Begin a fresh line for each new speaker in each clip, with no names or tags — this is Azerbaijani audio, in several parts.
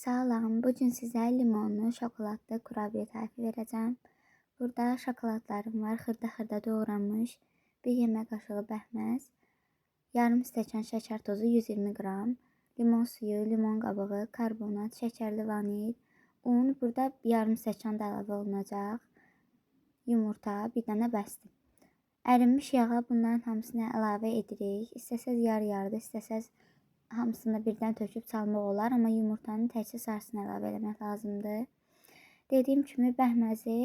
Salam, bu gün sizə limonlu şokoladlı kurabiye tarifi verəcəm. Burada şokoladlarım var, xırda-xırda doğranmış, 1 yemək qaşığı bəhməz, yarım stəkan şəkər tozu 120 qram, limon suyu, limon qabığı, karbonat, şəkərli vanil, un, burada yarım stəkan da əlavə olunacaq, yumurta, bir dənə bəsdir. Ərinmiş yağa bunların hamısını əlavə edirik. İstəsəz yarı-yarıda, istəsəz hamısını birdən töküb çalmaq olar, amma yumurtanın təkcə sarısını əlavə etmək lazımdır. Dediyim kimi bəhməzi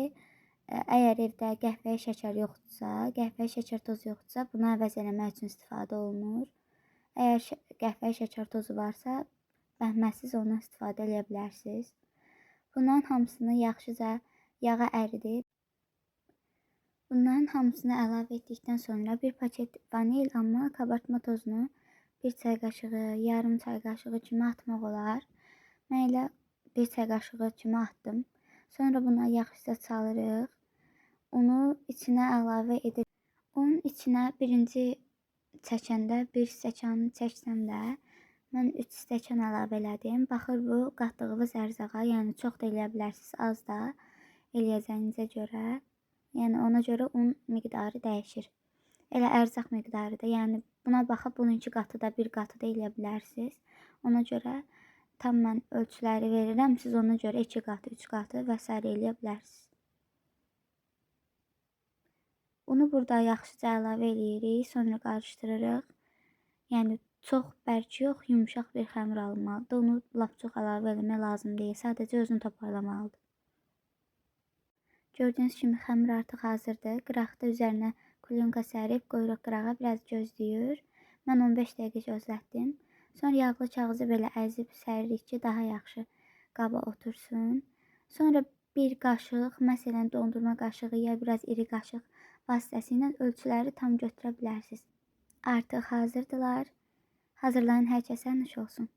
əgər evdə qəhvəyi şəkər yoxdursa, qəhvəyi şəkər tozu yoxdursa, bunu əvəz eləmək üçün istifadə olunur. Əgər qəhvəyi şəkər tozu varsa, bəhməzsiz ondan istifadə edə bilərsiniz. Bunların hamısını yaxşıca yağa əridib, bunların hamısını əlavə etdikdən sonra bir paket vanil, amma kabartma tozunu 1 çay qaşığı, yarım çay qaşığı kimi atmaq olar. Mən elə 1 çay qaşığı kimi atdım. Sonra buna yaxşıca çalırıq. Unu içinə əlavə edib. Un içinə birinci çəkəndə 1 stəkan çəksəm də, mən 3 stəkan əlavə elədim. Baxır bu qatdığınız ərzağa, yəni çox da eləyə bilərsiniz, az da eləyəcəyinizə görə. Yəni ona görə un miqdarı dəyişir. Elə ərzaq miqdarı da, yəni buna baxıb bunun 2 qatı da 1 qatı da eləyə bilərsiniz. Ona görə tam mən ölçüləri verirəm, siz ona görə 2 qatı, 3 qatı və s. eləyə bilərsiniz. Unu burada yaxşıca əlavə eləyirik, sonra qarışdırırıq. Yəni çox bərk yox, yumuşaq bir xəmir alınmalıdır. Onu lap çox əlavə eləmək lazım deyil, sadəcə özünü toparlamalıdır. Gördüyünüz kimi xəmir artıq hazırdır. Qıraqda üzərinə kulyonka sərib qoyuruq qırağa, biraz gözləyir. Mən 15 dəqiqə gözlətdim. Sonra yağlı kağızı belə əzib səririk ki, daha yaxşı qaba otursun. Sonra bir qaşıq, məsələn dondurma qaşığı ya biraz iri qaşıq vasitəsilə ölçüləri tam götürə bilərsiniz. Artıq hazırdılar. Hazırlayan hər kəsə nuş olsun.